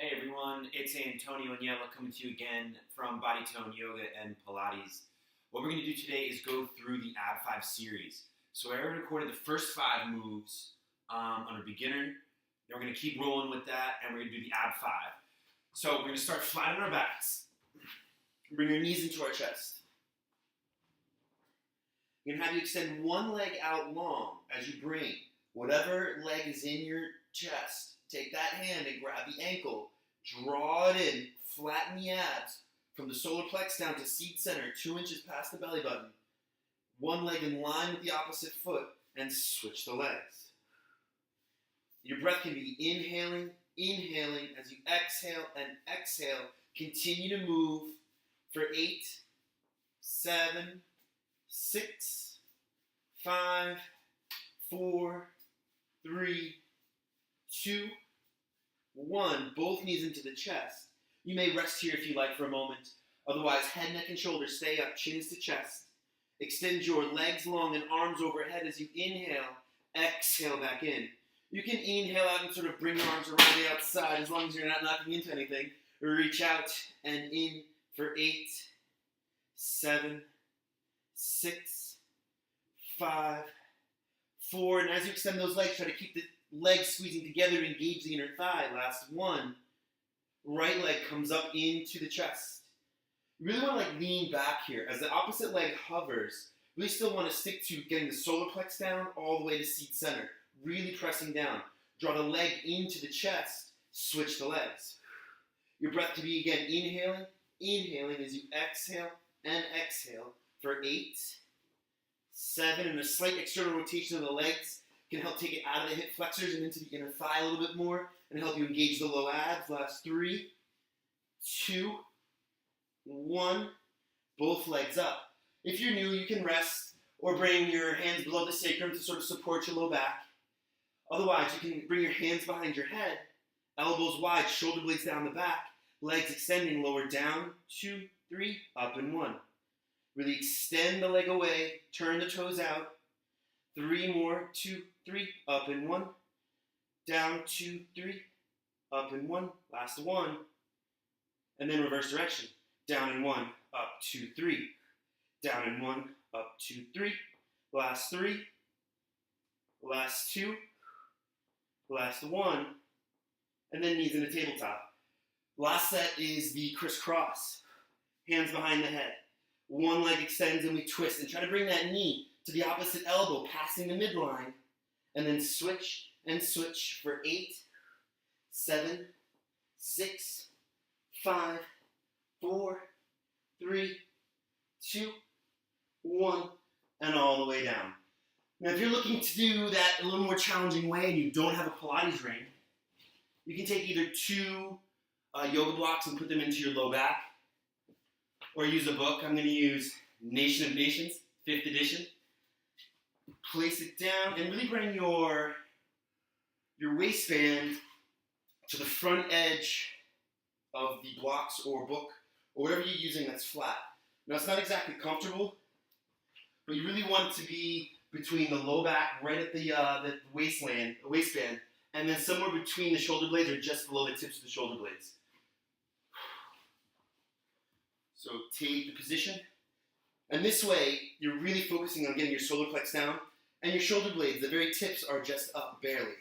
Hey everyone, it's Antonio Agnello coming to you again from Body Tone Yoga and Pilates. What we're going to do today is go through the Ab 5 series. So I already recorded the first 5 moves under beginner. Then we're going to keep rolling with that and we're going to do the Ab 5. So we're going to start flat on our backs. Bring your knees into our chest. We're going to have you extend one leg out long as you bring whatever leg is in your chest. Take that hand and grab the ankle. Draw it in. Flatten the abs from the solar plex down to seat center, 2 inches past the belly button. One leg in line with the opposite foot, and switch the legs. Your breath can be inhaling as you exhale and exhale. Continue to move for 8, 7, 6, 5, 4, 3, 2, 1. Both knees into the chest. You may rest here if you like for a moment. Otherwise, head, neck, and shoulders stay up, chins to chest. Extend your legs long and arms overhead as you inhale. Exhale back in. You can inhale out and sort of bring your arms around the outside as long as you're not knocking into anything. Reach out and in for 8, 7, 6, 5, 4. And as you extend those legs, try to keep the legs squeezing together to engage the inner thigh. Last 1. Right leg comes up into the chest. You really want to lean back here. As the opposite leg hovers, really still want to stick to getting the solar plex down all the way to seat center. Really pressing down. Draw the leg into the chest. Switch the legs. Your breath to be again inhaling as you exhale and exhale for 8, 7, and a slight external rotation of the legs can help take it out of the hip flexors and into the inner thigh a little bit more and help you engage the low abs. Last 3, 2, 1. Both legs up. If you're new, you can rest or bring your hands below the sacrum to sort of support your low back. Otherwise, you can bring your hands behind your head, elbows wide, shoulder blades down the back, legs extending, lower down, 2, 3, up and 1. Really extend the leg away, turn the toes out. 3 more, 2, 3, up and 1. Down, 2, 3, up and 1. Last 1. And then reverse direction. Down and 1, up 2, 3. Down and 1, up 2, 3. Last 3. Last 2. Last 1. And then knees in a tabletop. Last set is the crisscross. Hands behind the head. One leg extends and we twist and try to bring that knee to the opposite elbow, passing the midline, and then switch and switch for 8, 7, 6, 5, 4, 3, 2, 1, and all the way down. Now, if you're looking to do that a little more challenging way and you don't have a Pilates ring, you can take either 2 yoga blocks and put them into your low back, or use a book. I'm going to use Nation of Nations, 5th edition. Place it down and really bring your waistband to the front edge of the blocks or book or whatever you're using that's flat. Now, it's not exactly comfortable, but you really want it to be between the low back, right at the waistband, and then somewhere between the shoulder blades or just below the tips of the shoulder blades. So take the position. And this way, you're really focusing on getting your solar plex down, and your shoulder blades, the very tips, are just up barely.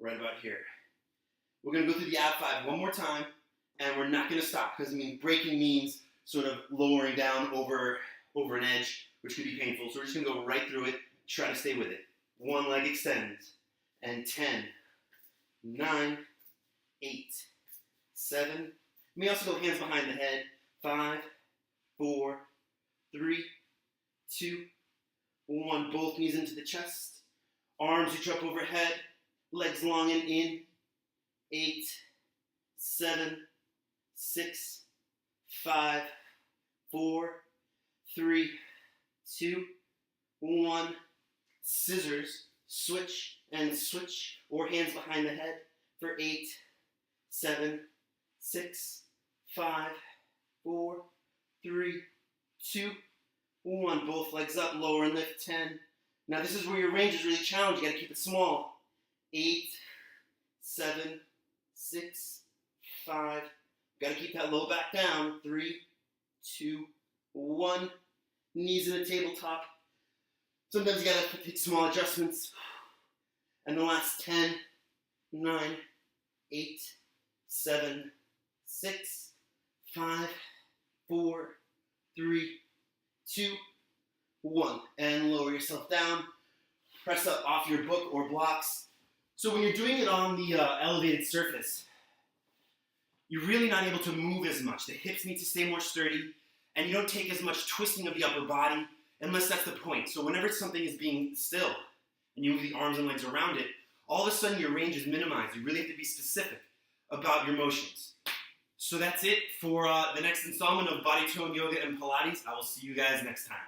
Right about here. We're going to go through the Ab 5 one more time, and we're not going to stop, because breaking means sort of lowering down over an edge, which could be painful. So we're just going to go right through it, try to stay with it. One leg extends, and 10, 9, 8, 7. You may also go hands behind the head. 5, 4, 3, 2, 1. Both knees into the chest. Arms reach up overhead. Legs long and in. 8, 7, 6, 5, 4, 3, 2, 1. Scissors. Switch and switch. Or hands behind the head for 8, 7, 6, 5, 4, 3, 2, 1. Both legs up, lower and lift. 10. Now this is where your range is really challenged. You got to keep it small. 8, 7, 6, 5. Got to keep that low back down. 3, 2, 1. Knees in the tabletop. Sometimes you got to take small adjustments. And the last 10, 9, 8, 7, 6, 5, 4, 3, 2, 1. And lower yourself down. Press up off your book or blocks. So when you're doing it on the elevated surface, you're really not able to move as much. The hips need to stay more sturdy, and you don't take as much twisting of the upper body unless that's the point. So whenever something is being still, and you move the arms and legs around it, all of a sudden your range is minimized. You really have to be specific about your motions. So that's it for the next installment of Body Tone Yoga and Pilates. I will see you guys next time.